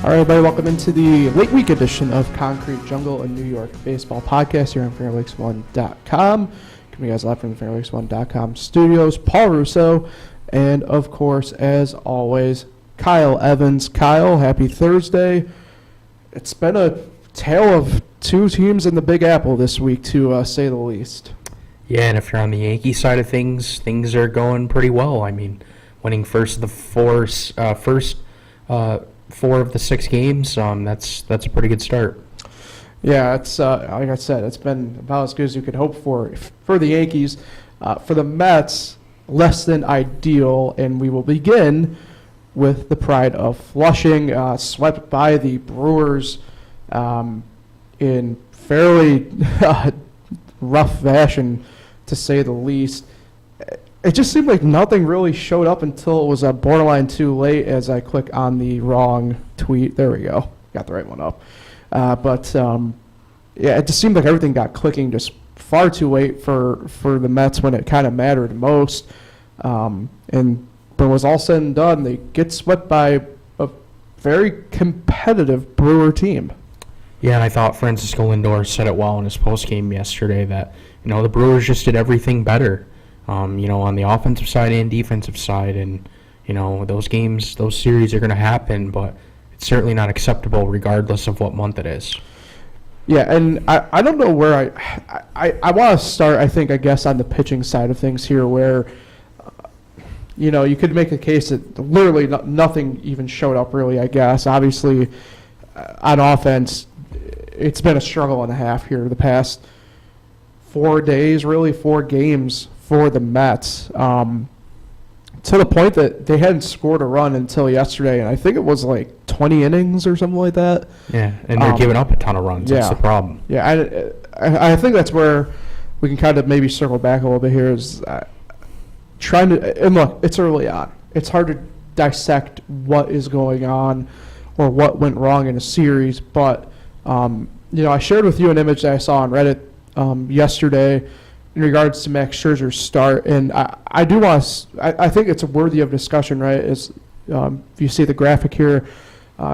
All right, everybody, welcome into the late week edition of Concrete Jungle, a New York baseball podcast here on FairLakes1.com. Coming to you guys live from the FairLakes1.com studios. Paul Russo, and of course, as always, Kyle Evans. Kyle, happy Thursday. It's been a tale of two teams in the Big Apple this week, to say the least. Yeah, and if you're on the Yankee side of things, things are going pretty well. I mean, winning first of the 6 games, that's a pretty good start. Yeah, it's like I said, it's been about as good as you could hope for the Yankees. For the Mets, less than ideal, and we will begin with the pride of Flushing, swept by the Brewers in fairly rough fashion, to say the least. It just seemed like nothing really showed up until it was a borderline too late as I click on the wrong tweet. There we go. Got the right one up. Yeah, it just seemed like everything got clicking just far too late for the Mets when it kind of mattered most. And when it was all said and done, they get swept by a very competitive Brewer team. Yeah, and I thought Francisco Lindor said it well in his postgame yesterday that, the Brewers just did everything better. On the offensive side and defensive side. And, those games, those series are going to happen, but it's certainly not acceptable regardless of what month it is. Yeah, and I don't know where I want to start, I guess, on the pitching side of things here where, you could make a case that literally nothing even showed up really, I guess. Obviously, on offense, it's been a struggle and a half here the past 4 days, really, 4 games for the Mets, to the point that they hadn't scored a run until yesterday, and I think it was like 20 innings or something like that. Yeah, and they're giving up a ton of runs. That's the problem. Yeah, I think that's where we can kind of maybe circle back a little bit here is trying to – and look, it's early on. It's hard to dissect what is going on or what went wrong in a series, but, I shared with you an image that I saw on Reddit yesterday in regards to Max Scherzer's start, and I do want to. I think it's worthy of discussion, right? As if you see the graphic here,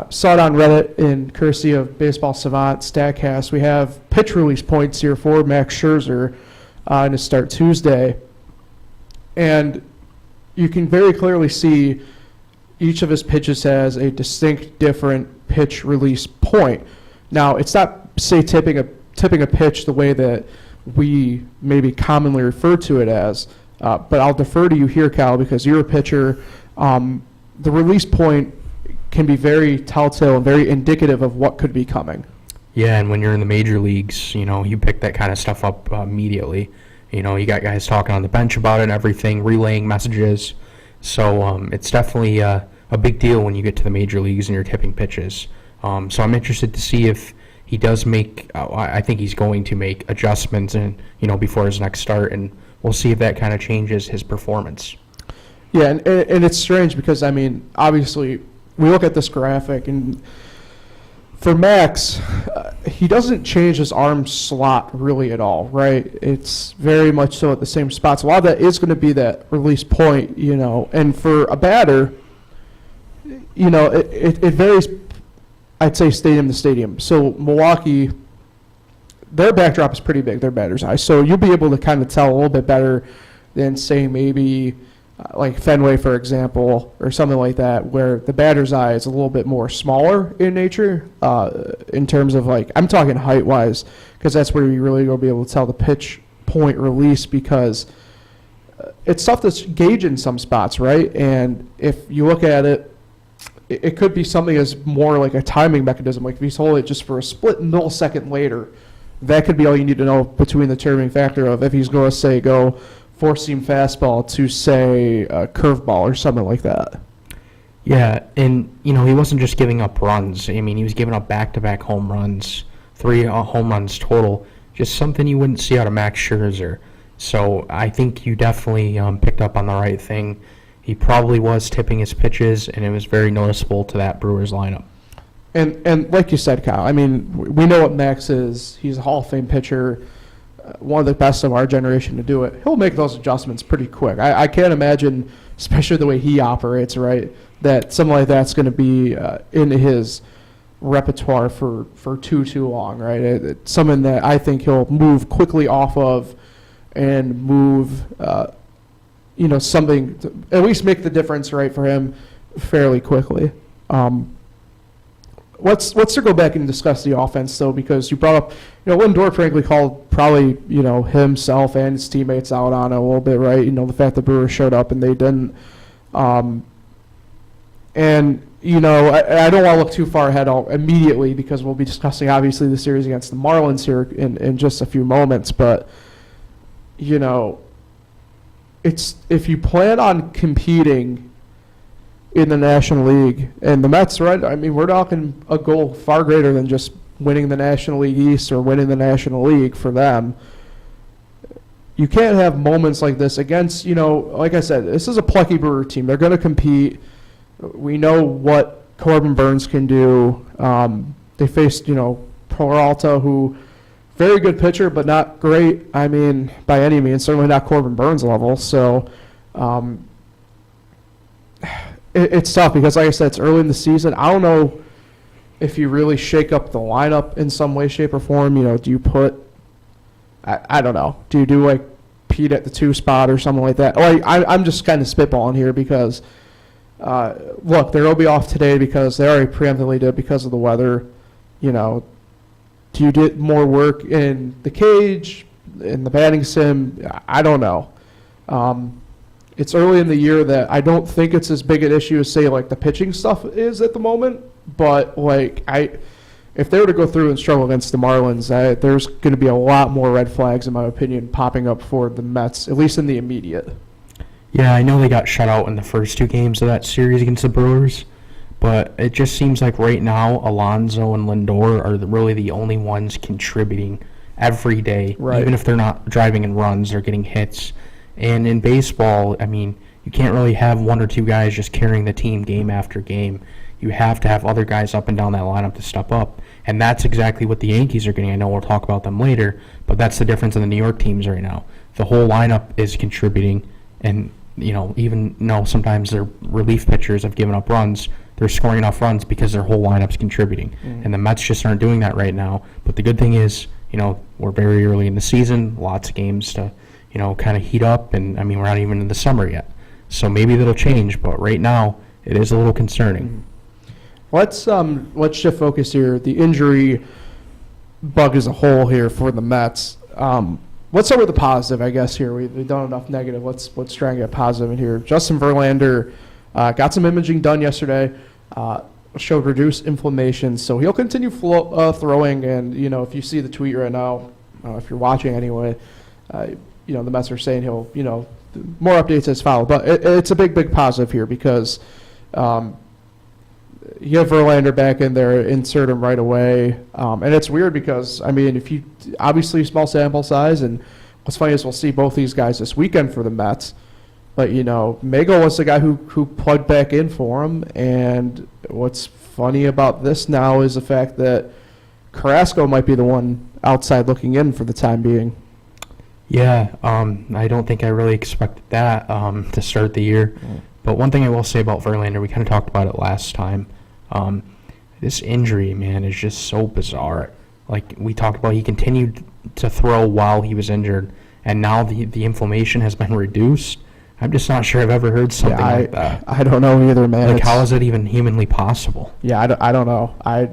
saw it on Reddit in courtesy of Baseball Savant Statcast. We have pitch release points here for Max Scherzer in his start Tuesday, and you can very clearly see each of his pitches has a distinct, different pitch release point. Now, it's not say tipping a pitch the way that we maybe commonly refer to it as, but I'll defer to you here, Cal, because you're a pitcher. The release point can be very telltale and very indicative of what could be coming. Yeah, and when you're in the major leagues, you pick that kind of stuff up immediately. You got guys talking on the bench about it and everything, relaying messages. So it's definitely a big deal when you get to the major leagues and you're tipping pitches. So I'm interested to see if he does make, I think he's going to make adjustments before his next start, and we'll see if that kind of changes his performance. Yeah, and it's strange because, obviously, we look at this graphic, and for Max, he doesn't change his arm slot really at all, right? It's very much so at the same spots. A lot of that is going to be that release point, and for a batter, it varies. I'd say stadium to stadium. So Milwaukee, their backdrop is pretty big, their batter's eye. So you'll be able to kind of tell a little bit better than, say, maybe like Fenway, for example, or something like that, where the batter's eye is a little bit more smaller in nature in terms of, I'm talking height-wise, because that's where you really will be able to tell the pitch point release, because it's tough to gauge in some spots, right? And if you look at it, it could be something as more like a timing mechanism. Like if you hold it just for a split millisecond later, that could be all you need to know between the determining factor of if he's going to, say, go four-seam fastball to, say, a curveball or something like that. Yeah, and, he wasn't just giving up runs. He was giving up back-to-back home runs, 3 home runs total, just something you wouldn't see out of Max Scherzer. So I think you definitely picked up on the right thing. He probably was tipping his pitches, and it was very noticeable to that Brewers lineup. And like you said, Kyle, we know what Max is. He's a Hall of Fame pitcher, one of the best of our generation to do it. He'll make those adjustments pretty quick. I can't imagine, especially the way he operates, right, that something like that's going to be in his repertoire for too long, right? It's something that I think he'll move quickly off of and move, something to at least make the difference, right, for him fairly quickly. Let's circle back and discuss the offense, though, because you brought up, Lindor frankly called probably, himself and his teammates out on it a little bit, right? The fact the Brewers showed up and they didn't. I don't want to look too far ahead immediately because we'll be discussing, obviously, the series against the Marlins here in just a few moments. But, it's if you plan on competing in the National League, and the Mets, right? I mean, we're talking a goal far greater than just winning the National League East or winning the National League for them. You can't have moments like this against, like I said, this is a plucky Brewer team. They're going to compete. We know what Corbin Burnes can do. They faced, Peralta, who very good pitcher, but not great, I mean, by any means, certainly not Corbin Burnes level. So it's tough because, like I said, it's early in the season. I don't know if you really shake up the lineup in some way, shape, or form. Do you put, I don't know, do you do like Pete at the 2 spot or something like that? I'm just kind of spitballing here because, look, they'll be off today because they already preemptively did because of the weather. Do you get more work in the cage, in the batting sim? I don't know. It's early in the year that I don't think it's as big an issue as, say, like the pitching stuff is at the moment. But, if they were to go through and struggle against the Marlins, there's going to be a lot more red flags, in my opinion, popping up for the Mets, at least in the immediate. Yeah, I know they got shut out in the first 2 games of that series against the Brewers, but it just seems like right now Alonso and Lindor are really the only ones contributing every day. Right. Even if they're not driving in runs, they're getting hits. And in baseball, I mean, you can't really have 1 or 2 guys just carrying the team game after game. You have to have other guys up and down that lineup to step up. And that's exactly what the Yankees are getting. I know we'll talk about them later, but that's the difference in the New York teams right now. The whole lineup is contributing, and even though sometimes their relief pitchers have given up runs, they're scoring enough runs because their whole lineup's contributing. And the Mets just aren't doing that right now. But the good thing is, we're very early in the season, lots of games to, kind of heat up, and I mean, we're not even in the summer yet. So maybe that'll change, but right now it is a little concerning. Let's shift focus here. The injury bug as a whole here for the Mets. Let's start with the positive, I guess. Here we've done enough negative. Let's try and get positive in here. Justin Verlander got some imaging done yesterday. Showed reduced inflammation, so he'll continue throwing. And if you see the tweet right now, if you're watching anyway, the Mets are saying he'll more updates as follow. But it's a big positive here because. You have Verlander back in there, insert him right away. And it's weird because, I mean, if you obviously small sample size, and what's funny is we'll see both these guys this weekend for the Mets. But, Mago was the guy who plugged back in for him. And what's funny about this now is the fact that Carrasco might be the one outside looking in for the time being. Yeah, I don't think I really expected that to start the year. But one thing I will say about Verlander, we kind of talked about it last time. This injury, man, is just so bizarre. Like we talked about, he continued to throw while he was injured, and now the inflammation has been reduced. I'm just not sure I've ever heard something like that. I don't know either, man. Like, how is that even humanly possible? Yeah, I don't know. I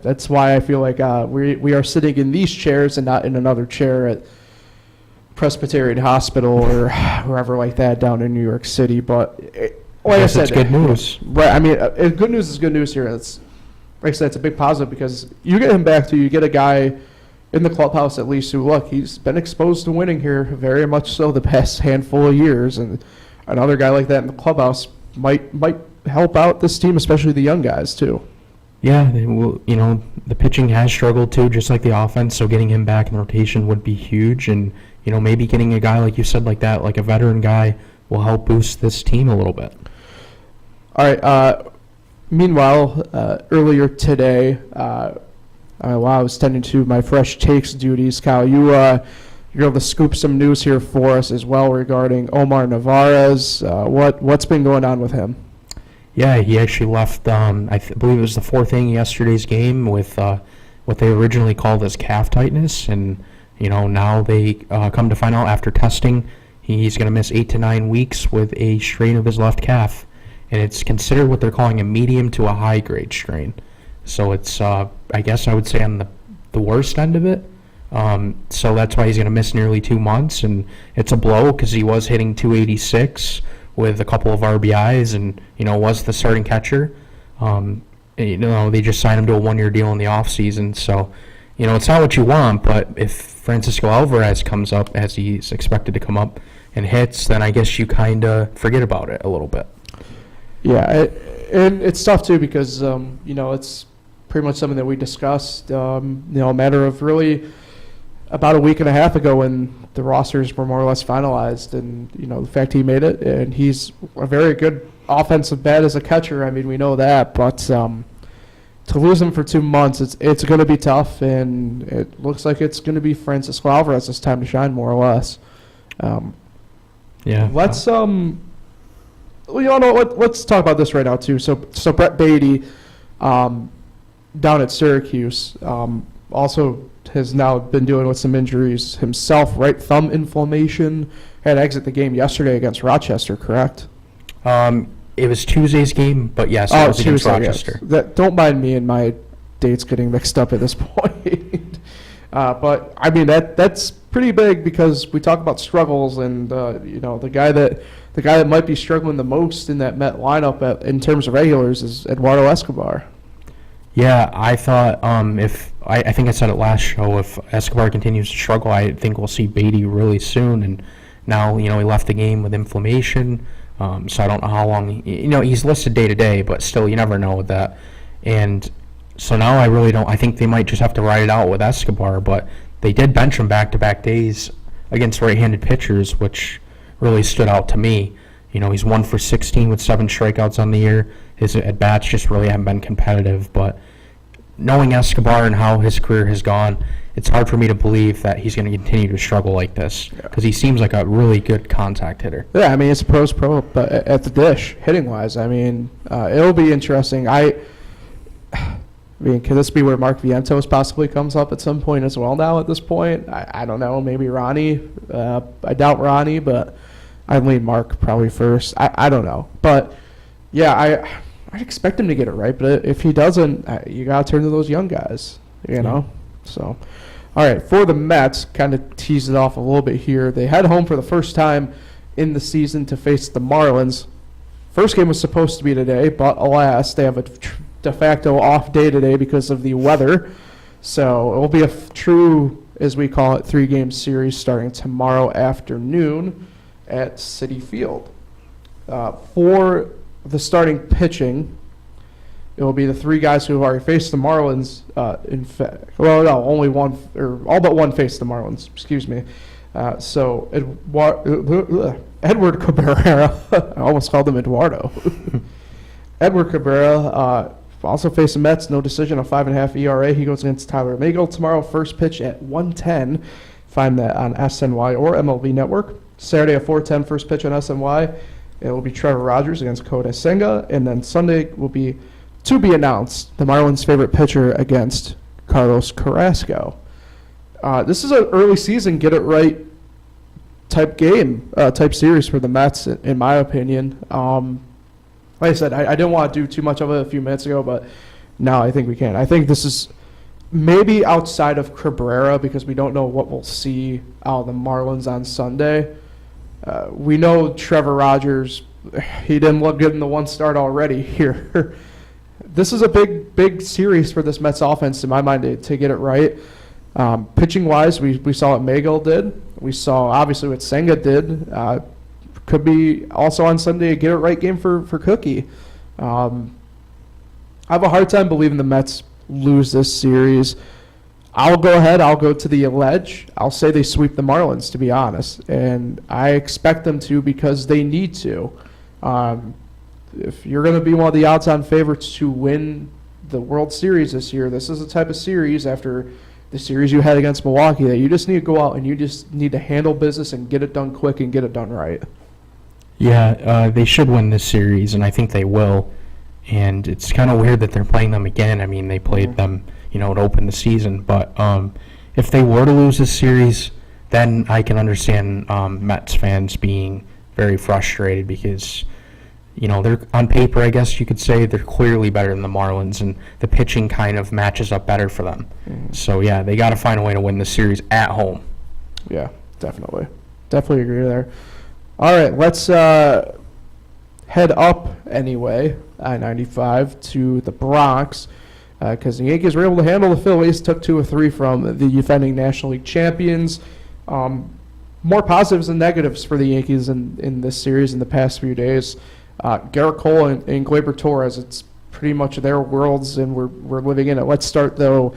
that's why I feel like we are sitting in these chairs and not in another chair at Presbyterian Hospital or wherever like that down in New York City. But like I said, it's good news. Right. I mean, good news is good news here. It's like I said, it's a big positive because you get him back to you get a guy in the clubhouse at least who, look, he's been exposed to winning here very much so the past handful of years, and another guy like that in the clubhouse might help out this team, especially the young guys too. Yeah, the pitching has struggled too, just like the offense. So getting him back in the rotation would be huge, and maybe getting a guy like you said, like that, like a veteran guy, will help boost this team a little bit. All right. Meanwhile, earlier today, while I was tending to my fresh takes duties, Kyle, you're able to scoop some news here for us as well regarding Omar Narvaez. What's been going on with him? Yeah, he actually left. Believe it was the fourth inning of yesterday's game with what they originally called as calf tightness, and now they come to find out after testing he's going to miss 8 to 9 weeks with a strain of his left calf, and it's considered what they're calling a medium to a high grade strain. So it's I guess I would say on the worst end of it. So that's why he's going to miss nearly 2 months, and it's a blow because he was hitting 286 with a couple of RBIs, and was the starting catcher. They just signed him to a 1-year deal in the offseason, so it's not what you want. But if Francisco Alvarez comes up as he's expected to come up and hits, then I guess you kind of forget about it a little bit. Yeah, and it's tough too because it's pretty much something that we discussed. A matter of really about a week and a half ago when the rosters were more or less finalized, and the fact he made it, and he's a very good offensive bat as a catcher. I mean, we know that, but to lose him for 2 months, it's going to be tough, and it looks like it's going to be Francisco Alvarez's time to shine, more or less. Yeah. Let's let's talk about this right now too. So Brett Beatty, down at Syracuse, also has now been dealing with some injuries himself. Right thumb inflammation. Had to exit the game yesterday against Rochester, correct? It was Tuesday's game, but yes, it was against Rochester. Yes. Don't mind me and my dates getting mixed up at this point. But I mean that's pretty big because we talk about struggles, and the guy that might be struggling the most in that Met lineup in terms of regulars is Eduardo Escobar. Yeah, I thought I think I said it last show, if Escobar continues to struggle, I think we'll see Beatty really soon. And now, he left the game with inflammation, so I don't know how long. He's listed day to day, but still, you never know with that. And so now I really don't. I think they might just have to ride it out with Escobar, but they did bench him back-to-back days against right-handed pitchers, which really stood out to me. He's 1 for 16 with 7 strikeouts on the year. His at-bats just really haven't been competitive. But knowing Escobar and how his career has gone, it's hard for me to believe that he's going to continue to struggle like this because he seems like a really good contact hitter. Yeah, I mean, it's a pro's pro, but at the dish, hitting-wise, I mean, it'll be interesting. I mean, could this be where Mark Vientos possibly comes up at some point as well now at this point? I don't know. Maybe Ronnie. I doubt Ronnie, but I'd lean Mark probably first. I don't know. But, yeah, I'd expect him to get it right. But if he doesn't, you got to turn to those young guys, know. So, all right, for the Mets, kind of tease it off a little bit here. They head home for the first time in the season to face the Marlins. First game was supposed to be today, but alas, they have a de facto off day today because of the weather. So it will be a true, as we call it, 3-game series starting tomorrow afternoon at Citi Field. For the starting pitching, it will be the 3 guys who have already faced the Marlins. In fact, well, no, only one, or all but one faced the Marlins. Excuse me. So Edward Cabrera, I almost called him Eduardo. Edward Cabrera also faced the Mets. No decision, a 5.5 ERA. He goes against Tyler Megill tomorrow. First pitch at 1:10. Find that on SNY or MLB Network. Saturday at 4:10. First pitch on SNY. It will be Trevor Rogers against Kodai Senga, and then Sunday will be to be announced the Marlins' favorite pitcher against Carlos Carrasco. This is an early season get it right type game, type series for the Mets, in my opinion. Like I said, I didn't want to do too much of it a few minutes ago, but now I think we can. I think this is maybe outside of Cabrera because we don't know what we'll see out of the Marlins on Sunday. We know Trevor Rogers, he didn't look good in the one start already here. This is a big series for this Mets offense, in my mind, to get it right. Pitching-wise, we saw what Megill did. We saw, obviously, what Senga did. Could be also on Sunday a get-it-right game for Cookie. I have a hard time believing the Mets lose this series. I'll go ahead. I'll go to the ledge. I'll say they sweep the Marlins, to be honest. And I expect them to because they need to. If you're going to be one of the odds-on favorites to win the World Series this year, this is the type of series after the series you had against Milwaukee that you just need to go out and you just need to handle business and get it done quick and get it done right. Yeah, they should win this series, and I think they will. and it's kind of weird that they're playing them again. I mean, they played them, to open the season, but if they were to lose this series, then I can understand Mets fans being very frustrated because, they're on paper, I guess you could say, they're clearly better than the Marlins, and the pitching kind of matches up better for them. So, yeah, they got to find a way to win this series at home. Yeah, definitely. Definitely agree there. All right, let's head up anyway, I-95 to the Bronx, because the Yankees were able to handle the Phillies, took 2 of 3 from the defending National League champions. More positives than negatives for the Yankees in this series in the past few days. Gerrit Cole and Gleybor Torres, it's pretty much their worlds, and we're living in it. Let's start, though,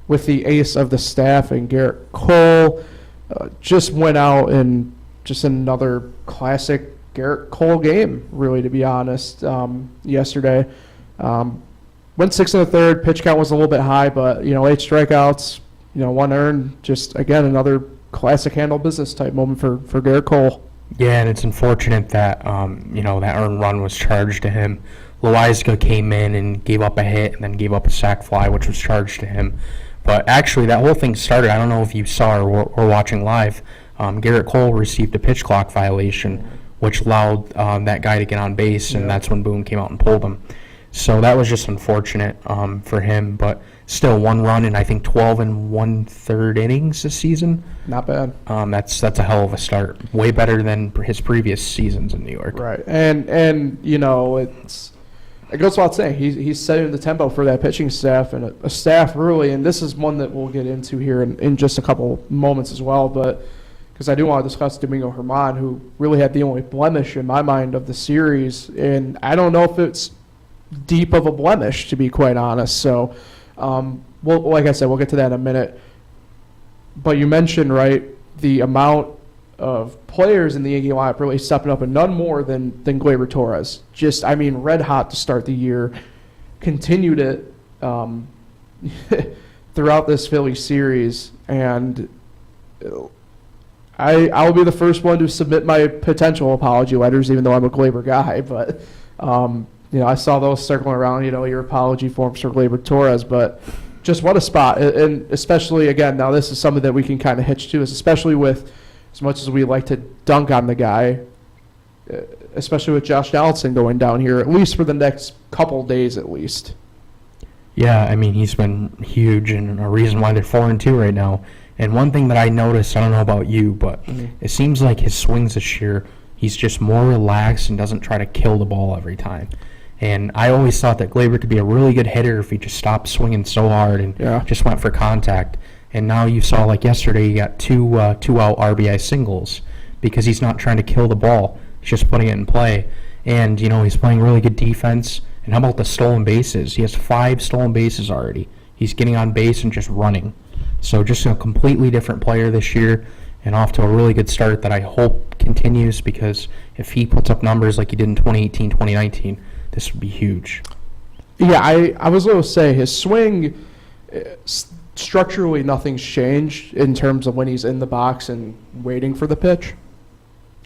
with the ace of the staff, and Gerrit Cole just went out and just another classic Gerrit Cole game, really, to be honest, yesterday. Went 6 1/3, pitch count was a little bit high, but, 8 strikeouts, 1 earned, just, again, another classic handle business type moment for Gerrit Cole. Yeah, and it's unfortunate that, that earned run was charged to him. Loizaga came in and gave up a hit and then gave up a sac fly, which was charged to him. But actually, that whole thing started, I don't know if you saw or were watching live, Gerrit Cole received a pitch clock violation, which allowed that guy to get on base, and that's when Boone came out and pulled him. So that was just unfortunate for him, but still 1 run in, I think, 12 1/3 innings this season. Not bad. That's a hell of a start. Way better than his previous seasons in New York. Right, and it goes without saying, he's setting the tempo for that pitching staff, and a staff really, and this is one that we'll get into here in just a couple moments as well, but because I do want to discuss Domingo Germán, who really had the only blemish in my mind of the series, and I don't know if it's deep of a blemish, to be quite honest. So, like I said, we'll get to that in a minute. But you mentioned, right, the amount of players in the Yankee lineup really stepping up, and none more than Gleybor Torres. Just, red hot to start the year. Continued it throughout this Philly series, and I'll be the first one to submit my potential apology letters, even though I'm a Gleybor guy. But I saw those circling around. Your apology forms for Gleybor Torres, but just what a spot, and especially again, now this is something that we can kind of hitch to, is especially with as much as we like to dunk on the guy, especially with Josh Donaldson going down here, at least for the next couple days at least. Yeah, he's been huge and a reason why they're 4-2 right now. And one thing that I noticed, I don't know about you, but it seems like his swings this year, he's just more relaxed and doesn't try to kill the ball every time. And I always thought that Gleybor could be a really good hitter if he just stopped swinging so hard and just went for contact. And now you saw, like yesterday, he got two out RBI singles because he's not trying to kill the ball. He's just putting it in play. And, he's playing really good defense. And how about the stolen bases? He has 5 stolen bases already. He's getting on base and just running. So just a completely different player this year and off to a really good start that I hope continues, because if he puts up numbers like he did in 2018, 2019, this would be huge. Yeah, I was going to say his swing, structurally nothing's changed in terms of when he's in the box and waiting for the pitch.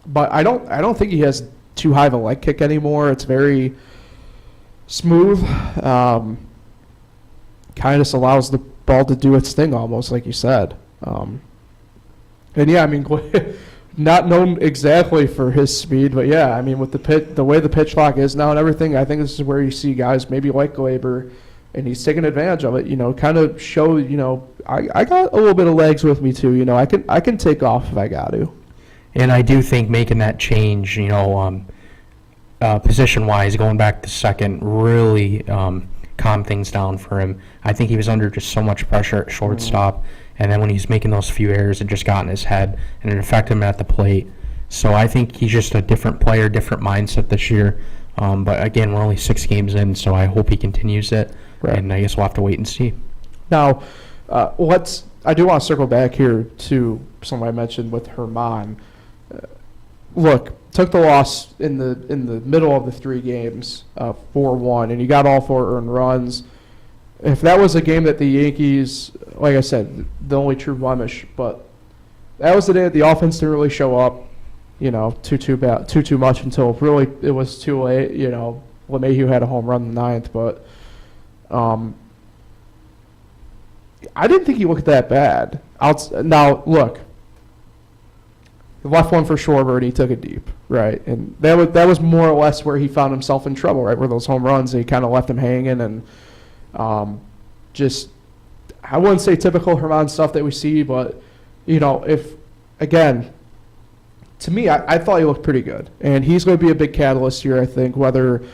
But I don't think he has too high of a leg kick anymore. It's very smooth. Kind of just allows the ball to do its thing almost, like you said. And yeah, not known exactly for his speed, but yeah, with the way the pitch clock is now and everything, I think this is where you see guys maybe like Gleybor, and he's taking advantage of it. Kind of show, I got a little bit of legs with me too. I can take off if I got to. And I do think making that change, position-wise, going back to second, really calmed things down for him. I think he was under just so much pressure at shortstop. And then when he's making those few errors, it just got in his head, and it affected him at the plate. So I think he's just a different player, different mindset this year. But again, we're only 6 games in, so I hope he continues it. Right. And I guess we'll have to wait and see. Now, I do want to circle back here to something I mentioned with Germán. Look, took the loss in the middle of the 3 games, 4-1, and you got all 4 earned runs. If that was a game that the Yankees, like I said, the only true blemish, but that was the day that the offense didn't really show up, too much until really it was too late, LeMahieu had a home run in the ninth, but I didn't think he looked that bad. Now, look, he left one for Schwarber and he took it deep, right? And that was more or less where he found himself in trouble, right? Where those home runs, he kind of left him hanging and just, I wouldn't say typical Herman stuff that we see, but, again, to me, I thought he looked pretty good. And he's going to be a big catalyst here, I think, whether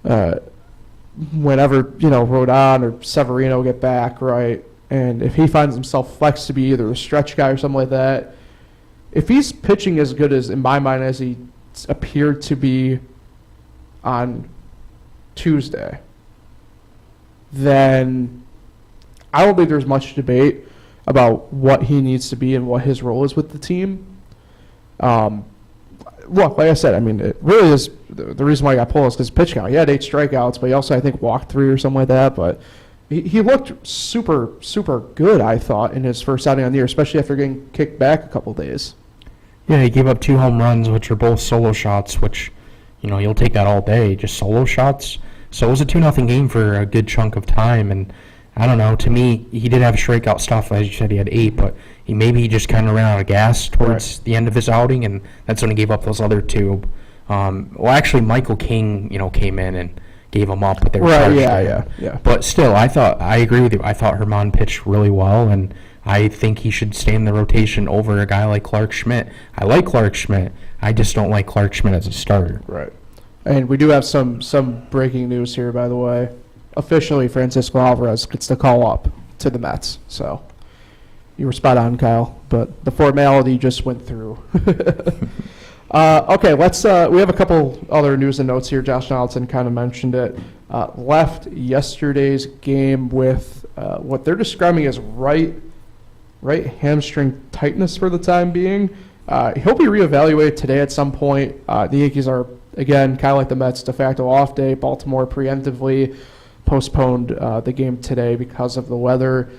whenever, Rodon or Severino get back, right? And if he finds himself flexed to be either a stretch guy or something like that, if he's pitching as good as, in my mind, as he appeared to be on Tuesday, then I don't think there's much debate about what he needs to be and what his role is with the team. Look, like I said, I mean, it really is the reason why I got pulled is because pitch count. He had 8 strikeouts, but he also, I think, walked 3 or something like that. But he looked super, super good, I thought, in his first outing on the year, especially after getting kicked back a couple of days. Yeah, he gave up 2 home runs, which are both solo shots, which, you'll take that all day, just solo shots. So it was a 2-0 game for a good chunk of time, and I don't know, to me, he did have strikeout stuff, as you said, he had 8, but he just kind of ran out of gas towards the end of his outing, and that's when he gave up those other 2. Well, actually, Michael King, came in and gave them up, but they were charged. Yeah. But still, I agree with you. I thought Herman pitched really well, and I think he should stay in the rotation over a guy like Clark Schmidt. I like Clark Schmidt. I just don't like Clark Schmidt as a starter. Right. And we do have some breaking news here, by the way. Officially, Francisco Alvarez gets the call up to the Mets. So you were spot on, Kyle. But the formality just went through. Okay, let's. We have a couple other news and notes here. Josh Donaldson kind of mentioned it. Left yesterday's game with what they're describing as right hamstring tightness for the time being. He'll be reevaluated today at some point. The Yankees are, again, kind of like the Mets, de facto off day. Baltimore preemptively postponed the game today because of the weather.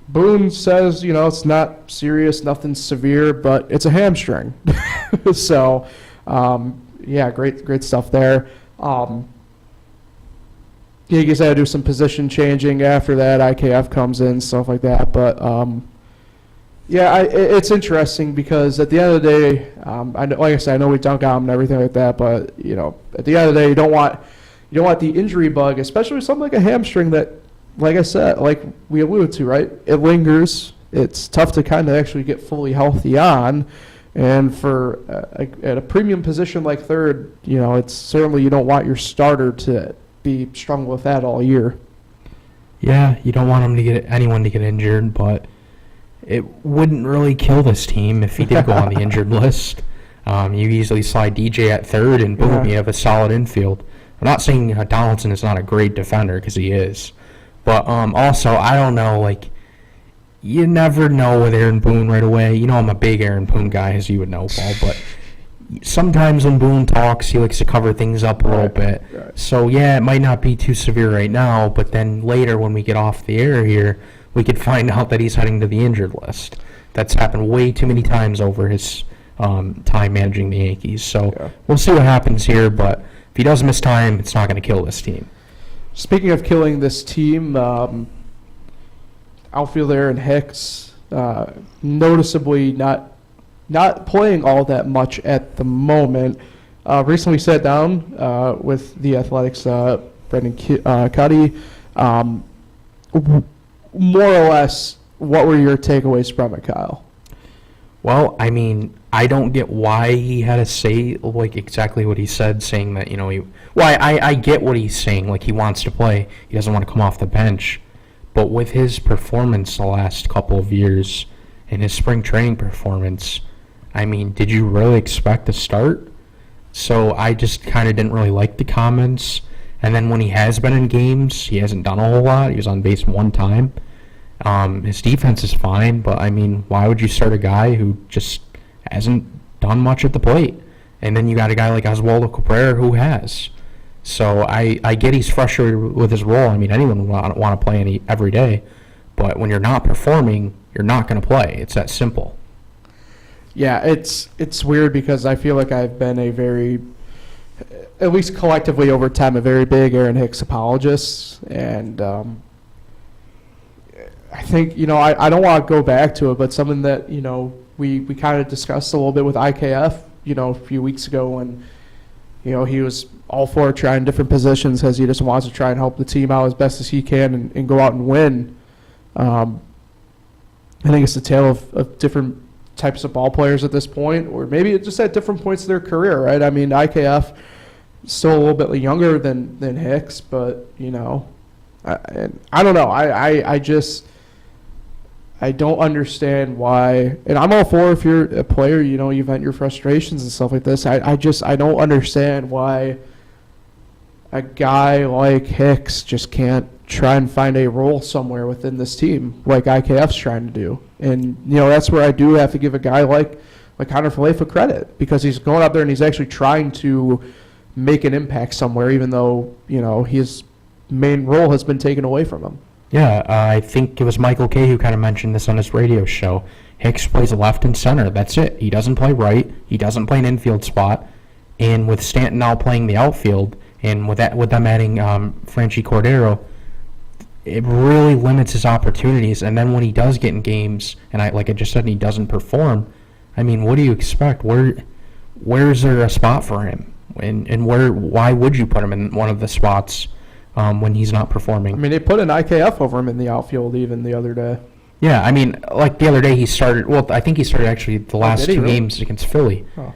Boone says, it's not serious, nothing severe, but it's a hamstring. So, great stuff there. Yankees had to do some position changing after that. IKF comes in, stuff like that. But, it's interesting because at the end of the day, like I said, I know we dunk on him and everything like that, but, at the end of the day, you don't want the injury bug, especially with something like a hamstring that, like I said, like we alluded to, right? It lingers. It's tough to kind of actually get fully healthy on. And for at a premium position like third, it's certainly you don't want your starter to be struggling with that all year. Yeah, you don't want anyone to get injured, but it wouldn't really kill this team if he did go on the injured list. You easily slide DJ at third, and boom, you have a solid infield. I'm not saying Donaldson is not a great defender, because he is. But also, I don't know, you never know with Aaron Boone right away. I'm a big Aaron Boone guy, as you would know, Paul. But sometimes when Boone talks, he likes to cover things up a little bit. Right. So, it might not be too severe right now, but then later when we get off the air here, we could find out that he's heading to the injured list. That's happened way too many times over his time managing the Yankees. So we'll see what happens here, but if he does miss time, it's not going to kill this team. Speaking of killing this team, outfielder Aaron Hicks, noticeably not playing all that much at the moment. Recently sat down with the Athletics' Brendan Cuddy. More or less, what were your takeaways from it, Kyle? Well, I mean, I don't get why he had to say exactly what he said, saying that I get what he's saying, he wants to play, he doesn't want to come off the bench, but with his performance the last couple of years and his spring training performance, I mean, did you really expect to start? So I just kind of didn't really like the comments. And then when he has been in games, he hasn't done a whole lot. He was on base one time. His defense is fine, but I mean, why would you start a guy who just hasn't done much at the plate? And then you got a guy like Oswaldo Cabrera who has. So I get he's frustrated with his role. I mean, anyone would want to play every day, but when you're not performing, you're not going to play. It's that simple. Yeah, it's weird because I feel like I've been a very at least collectively over time, a very big Aaron Hicks apologist. And I think, I don't want to go back to it, but something that, we kind of discussed a little bit with IKF, a few weeks ago when, he was all for trying different positions because he just wants to try and help the team out as best as he can and go out and win. I think it's the tale of different types of ball players at this point, or maybe it's just at different points of their career, right? I mean, IKF is still a little bit younger than Hicks, but, I don't know. I don't understand why, and I'm all for if you're a player, you vent your frustrations and stuff like this. I don't understand why a guy like Hicks just can't try and find a role somewhere within this team like IKF's trying to do. And, that's where I do have to give a guy like Connor Falefa credit, because he's going out there and he's actually trying to make an impact somewhere, even though, his main role has been taken away from him. Yeah, I think it was Michael Kay who kind of mentioned this on his radio show. Hicks plays left and center. That's it. He doesn't play right. He doesn't play an infield spot. And with Stanton now playing the outfield, and with them adding Franchi Cordero, it really limits his opportunities. And then when he does get in games, and like I just said, he doesn't perform, I mean, what do you expect? Where's there a spot for him? And why would you put him in one of the spots when he's not performing? I mean, they put an IKF over him in the outfield even the other day. Yeah, I mean, like the other day he started. Well, I think he started actually the last two games against Philly. Oh.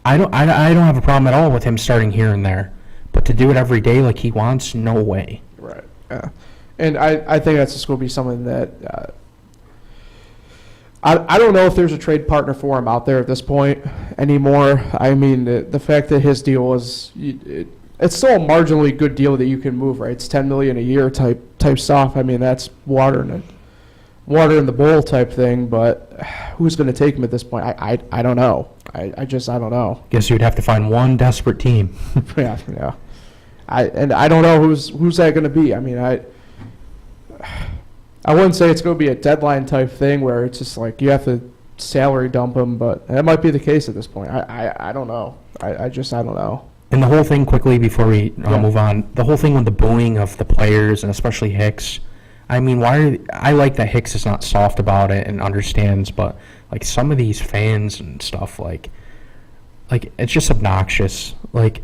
I don't have a problem at all with him starting here and there, but to do it every day like he wants, no way. Right. Yeah. And I think that's just going to be something that I don't know if there's a trade partner for him out there at this point anymore. I mean, the fact that his deal is it's still a marginally good deal that you can move, right? It's $10 million a year type stuff. I mean, that's water in the bowl type thing. But who's going to take him at this point? I don't know. I don't know. Guess you'd have to find one desperate team. Yeah. I don't know who's that going to be. I mean, I wouldn't say it's going to be a deadline type thing where it's just like you have to salary dump him, but that might be the case at this point. I don't know. I don't know. And the whole thing, quickly before we move on, the whole thing with the booing of the players and especially Hicks, I mean, I like that Hicks is not soft about it and understands, but like some of these fans and stuff, like it's just obnoxious. Like,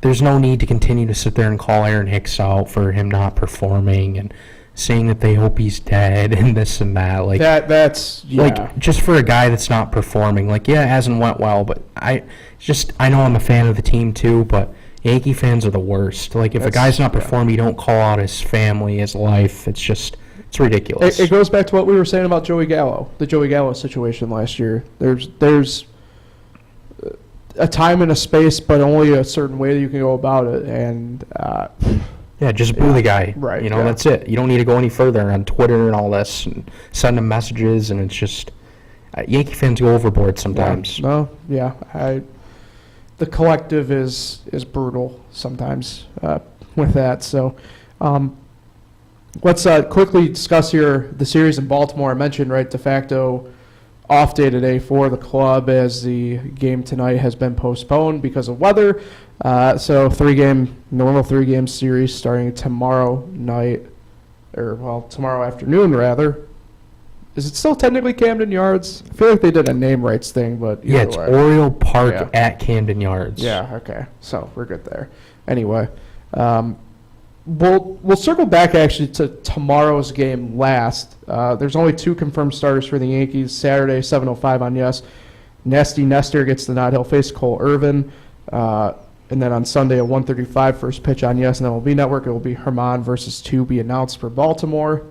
there's no need to continue to sit there and call Aaron Hicks out for him not performing and saying that they hope he's dead and this and that. Like that's like just for a guy that's not performing. Like, yeah, it hasn't went well, but I know I'm a fan of the team too, but Yankee fans are the worst. Like, if a guy's not performing, you don't call out his family, his life. It's ridiculous. It goes back to what we were saying about Joey Gallo, the Joey Gallo situation last year. There's a time and a space, but only a certain way that you can go about it. And just boo the guy. Right. That's it. You don't need to go any further on Twitter and all this and send him messages. And it's just Yankee fans go overboard sometimes. The collective is brutal sometimes with that. So let's quickly discuss here the series in Baltimore. I mentioned, right, de facto off day today for the club as the game tonight has been postponed because of weather. So normal three-game series starting tomorrow night, tomorrow afternoon rather. Is it still technically Camden Yards? I feel like they did a name rights thing, but yeah, it's Oriole Park at Camden Yards. Yeah, okay. So we're good there. Anyway, we'll circle back actually to tomorrow's game last. There's only two confirmed starters for the Yankees. Saturday, 7:05 on Yes. Nasty Nestor gets the nod. He'll face Cole Irvin. And then on Sunday at 1:35, first pitch on Yes and MLB Network, it will be Herman versus to be announced for Baltimore.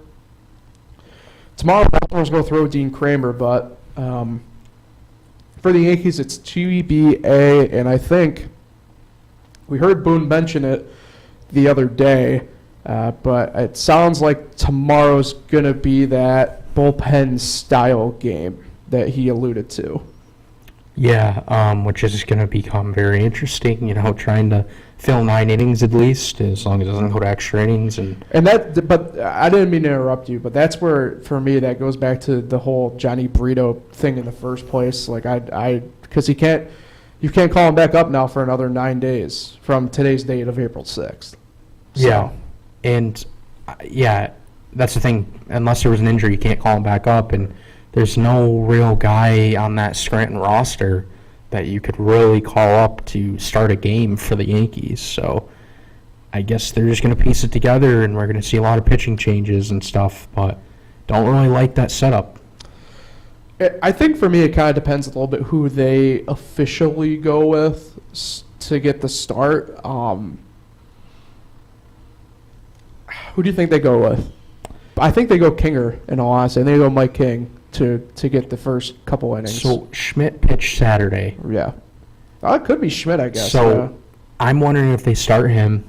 Tomorrow, Baltimore's going to throw Dean Kramer, but for the Yankees, it's TBA, and I think we heard Boone mention it the other day, but it sounds like tomorrow's going to be that bullpen-style game that he alluded to. Yeah, which is going to become very interesting, trying to fill 9 innings at least, as long as it doesn't go to extra innings. But I didn't mean to interrupt you, but that's where, for me, that goes back to the whole Johnny Brito thing in the first place. Like, because he can't you can't call him back up now for another 9 days from today's date of April 6th. Yeah, and that's the thing. Unless there was an injury, you can't call him back up, and there's no real guy on that Scranton roster that you could really call up to start a game for the Yankees. So I guess they're just going to piece it together, and we're going to see a lot of pitching changes and stuff, but don't really like that setup. I think for me it kind of depends a little bit who they officially go with to get the start. Who do you think they go with? I think they go Kinger, in all honesty, and they go Mike King to get the first couple innings. So Schmidt pitched Saturday. Yeah. It could be Schmidt, I guess. So I'm wondering if they start him.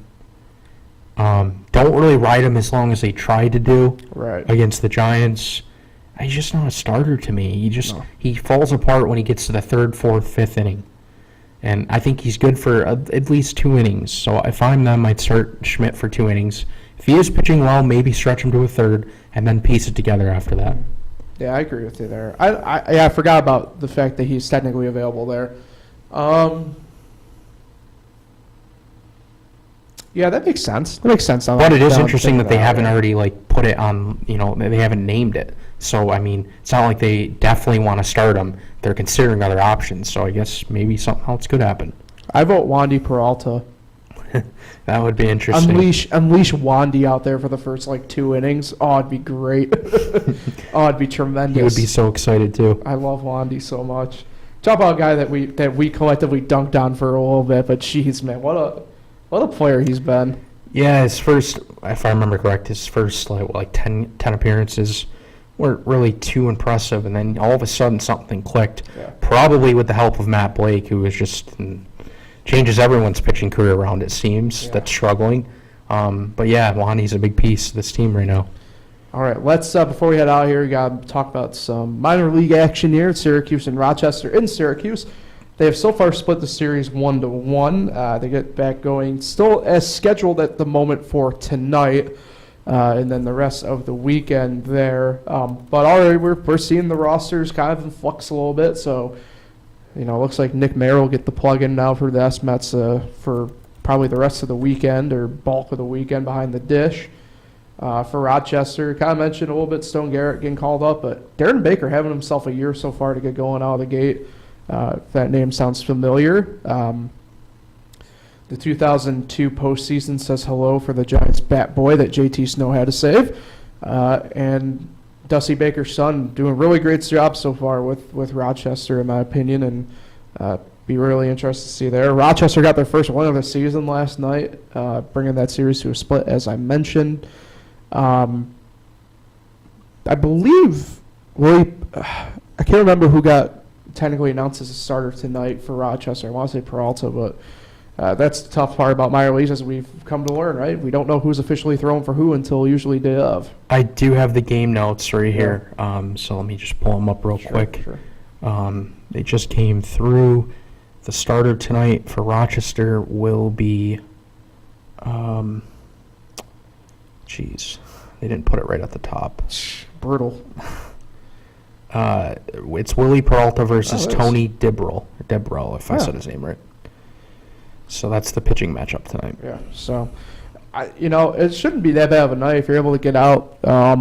Don't really ride him as long as they tried to do against the Giants. He's just not a starter to me. He falls apart when he gets to the third, fourth, fifth inning. And I think he's good for at least 2 innings. So if I'm them, I'd start Schmidt for 2 innings. If he is pitching well, maybe stretch him to a third and then piece it together after that. Yeah, I agree with you there. I forgot about the fact that he's technically available there. Yeah, that makes sense. But it is interesting that they haven't already put it on. They haven't named it. So I mean, it's not like they definitely want to start him. They're considering other options. So I guess maybe something else could happen. I vote Wandy Peralta. That would be interesting. Unleash Wandy out there for the first 2 innings. Oh, it'd be great. Oh, it'd be tremendous. He would be so excited too. I love Wandy so much. Talk about a guy that we collectively dunked on for a little bit, but jeez, man, what a player he's been. Yeah, his first, if I remember correct, his first 10 appearances weren't really too impressive, and then all of a sudden something clicked. Yeah. Probably with the help of Matt Blake, who is just changes everyone's pitching career around, it seems, that's struggling. But yeah, Wandy's a big piece of this team right now. All right, let's, before we head out here, we got to talk about some minor league action here at Syracuse and Rochester. In Syracuse, they have so far split the series 1-1. They get back going still as scheduled at the moment for tonight, and then the rest of the weekend there. But already we're seeing the rosters kind of in flux a little bit, so it looks like Nick Mayer will get the plug-in now for the S-Mets for probably the rest of the weekend or bulk of the weekend behind the dish. For Rochester, kind of mentioned a little bit Stone Gerrit getting called up, but Darren Baker having himself a year so far to get going out of the gate. If that name sounds familiar. The 2002 postseason says hello for the Giants' bat boy that JT Snow had to save. And Dusty Baker's son doing a really great job so far with Rochester, in my opinion, and be really interested to see there. Rochester got their first win of the season last night, bringing that series to a split, as I mentioned. I believe, I can't remember who got technically announced as a starter tonight for Rochester. I want to say Peralta, but that's the tough part about minor leagues, as we've come to learn, right? We don't know who's officially throwing for who until usually day of. I do have the game notes right here, so let me just pull them up real quick. Sure. They just came through. The starter tonight for Rochester will be, they didn't put it right at the top. Brutal. It's Willie Peralta versus Tony Debrel, if I said his name right. So that's the pitching matchup tonight. Yeah. So, it shouldn't be that bad of a night if you're able to get out. As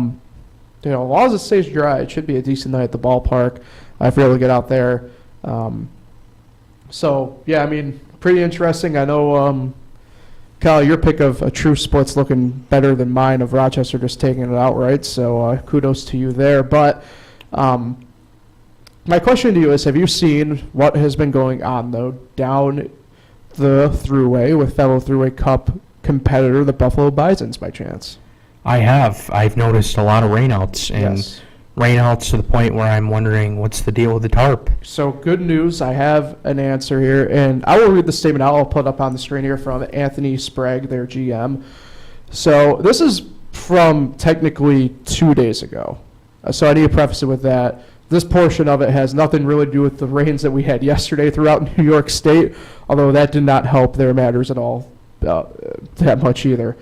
long as it stays dry, it should be a decent night at the ballpark if you're able to get out there. So yeah, pretty interesting. I know, Kyle, your pick of a true split's looking better than mine of Rochester just taking it outright. So kudos to you there. But my question to you is, have you seen what has been going on, though, down the thruway with fellow Thruway Cup competitor, the Buffalo Bisons, by chance? I have. I've noticed a lot of rainouts, and rainouts to the point where I'm wondering what's the deal with the tarp. So good news. I have an answer here, and I will read the statement out. I'll put up on the screen here from Anthony Sprague, their GM. So this is from technically 2 days ago. So I need to preface it with that. This portion of it has nothing really to do with the rains that we had yesterday throughout New York State, although that did not help their matters at all that much either.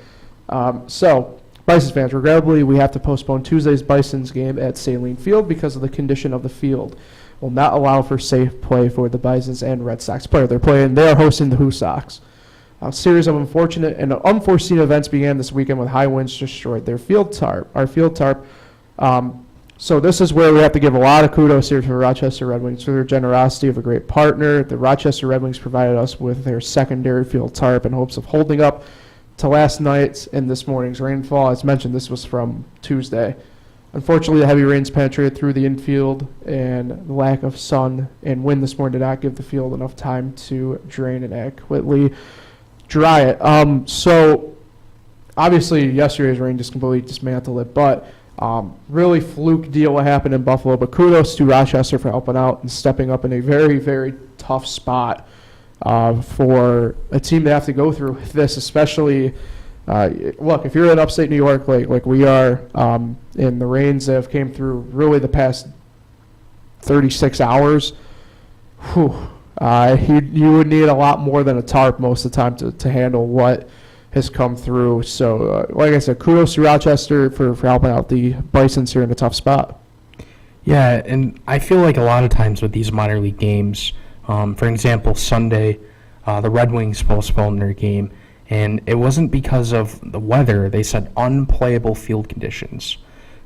So, Bisons fans, regrettably, we have to postpone Tuesday's Bisons game at Saline Field because of the condition of the field. will not allow for safe play for the Bisons and Red Sox player. They are hosting the Who Sox. A series of unfortunate and unforeseen events began this weekend with high winds destroyed their field tarp. So this is where we have to give a lot of kudos here to the Rochester Red Wings for their generosity of a great partner. The Rochester Red Wings provided us with their secondary field tarp in hopes of holding up to last night's and this morning's rainfall. As mentioned, this was from Tuesday. Unfortunately, the heavy rains penetrated through the infield, and the lack of sun and wind this morning did not give the field enough time to drain and adequately dry it. So obviously yesterday's rain just completely dismantled it, but really fluke deal what happened in Buffalo. But kudos to Rochester for helping out and stepping up in a very, very tough spot for a team to have to go through this, especially look, if you're in upstate New York like we are, in the rains that have came through really the past 36 hours, you would need a lot more than a tarp most of the time to handle what has come through. So, like I said, kudos to Rochester for helping out the Bisons here in a tough spot. Yeah, and I feel like a lot of times with these minor league games, for example, Sunday, the Red Wings postponed their game, and it wasn't because of the weather. They said unplayable field conditions.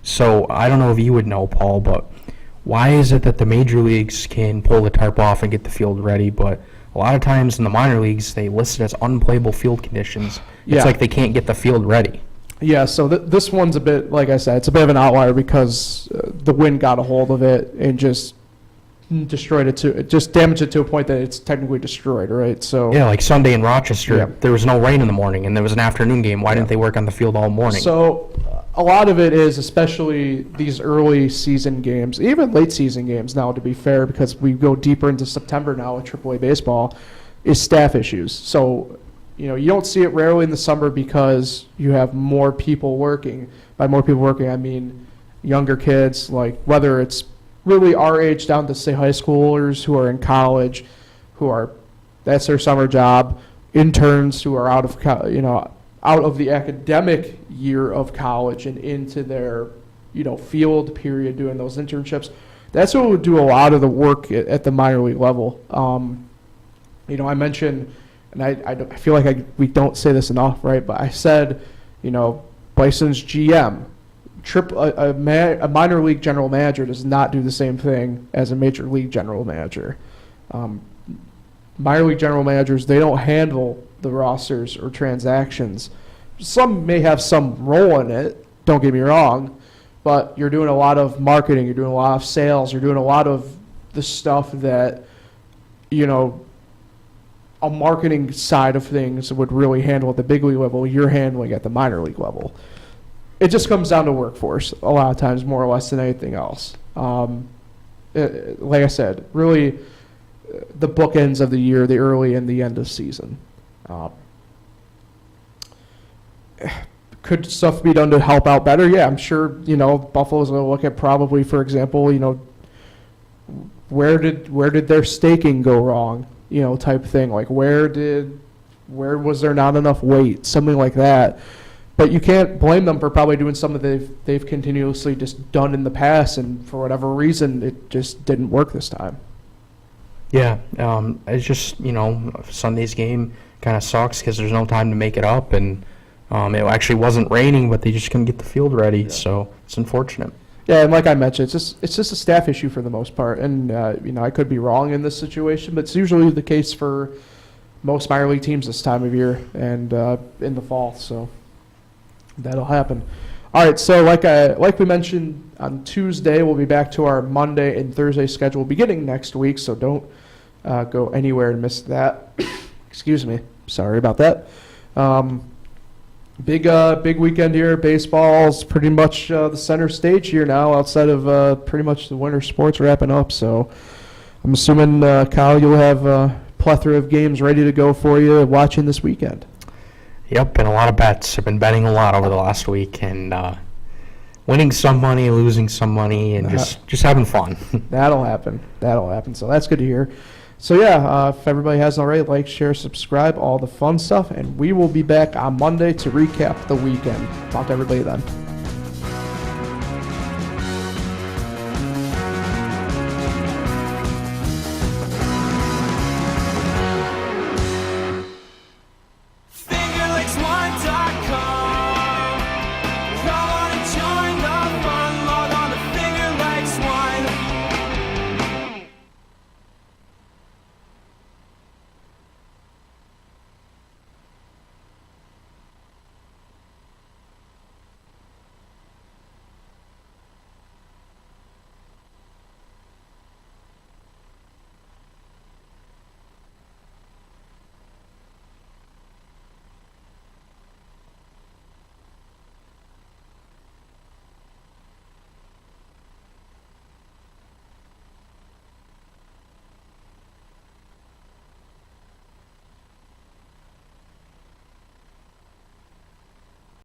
So I don't know if you would know, Paul, but why is it that the major leagues can pull the tarp off and get the field ready, but a lot of times in the minor leagues they list it as unplayable field conditions? It's like they can't get the field ready. Yeah, so this one's a bit, like I said, it's a bit of an outlier because the wind got a hold of it and just destroyed it just damaged it to a point that it's technically destroyed, right? So yeah, like Sunday in Rochester, there was no rain in the morning and there was an afternoon game. Why didn't they work on the field all morning? So a lot of it is, especially these early season games, even late season games now, to be fair, because we go deeper into September now with AAA baseball, is staff issues. So you don't see it rarely in the summer because you have more people working. By more people working, I mean younger kids, like whether it's really our age down to, say, high schoolers who are in college, that's their summer job, interns who are out of the academic year of college and into their field period doing those internships. That's what would do a lot of the work at the minor league level. I mentioned, and I feel like we don't say this enough, right? But I said, Bison's GM, a minor league general manager does not do the same thing as a major league general manager. Minor league general managers, they don't handle the rosters or transactions. Some may have some role in it, don't get me wrong, but you're doing a lot of marketing, you're doing a lot of sales, you're doing a lot of the stuff that a marketing side of things would really handle at the big league level. You're handling at the minor league level. It just comes down to workforce a lot of times, more or less than anything else. Like I said, really the bookends of the year, the early and the end of season. Could stuff be done to help out better? Yeah, I'm sure, Buffalo's going to look at probably, for example, where did their staking go wrong, type thing. Like where was there not enough weight, something like that. But you can't blame them for probably doing something they've continuously just done in the past, and for whatever reason, it just didn't work this time. Yeah, it's just, Sunday's game kind of sucks because there's no time to make it up, and it actually wasn't raining, but they just couldn't get the field ready, so it's unfortunate. Yeah, and like I mentioned, it's just a staff issue for the most part, and I could be wrong in this situation, but it's usually the case for most minor league teams this time of year and in the fall, so that'll happen. All right, so like we mentioned on Tuesday, we'll be back to our Monday and Thursday schedule beginning next week, so don't go anywhere and miss that. Excuse me. Sorry about that. Big weekend here. Baseball's pretty much the center stage here now, outside of pretty much the winter sports wrapping up. So I'm assuming, Kyle, you'll have a plethora of games ready to go for you watching this weekend. Yep, and a lot of bets. I've been betting a lot over the last week, and winning some money, losing some money, and just having fun. That'll happen. So that's good to hear. So yeah, if everybody hasn't already, like, share, subscribe, all the fun stuff, and we will be back on Monday to recap the weekend. Talk to everybody then.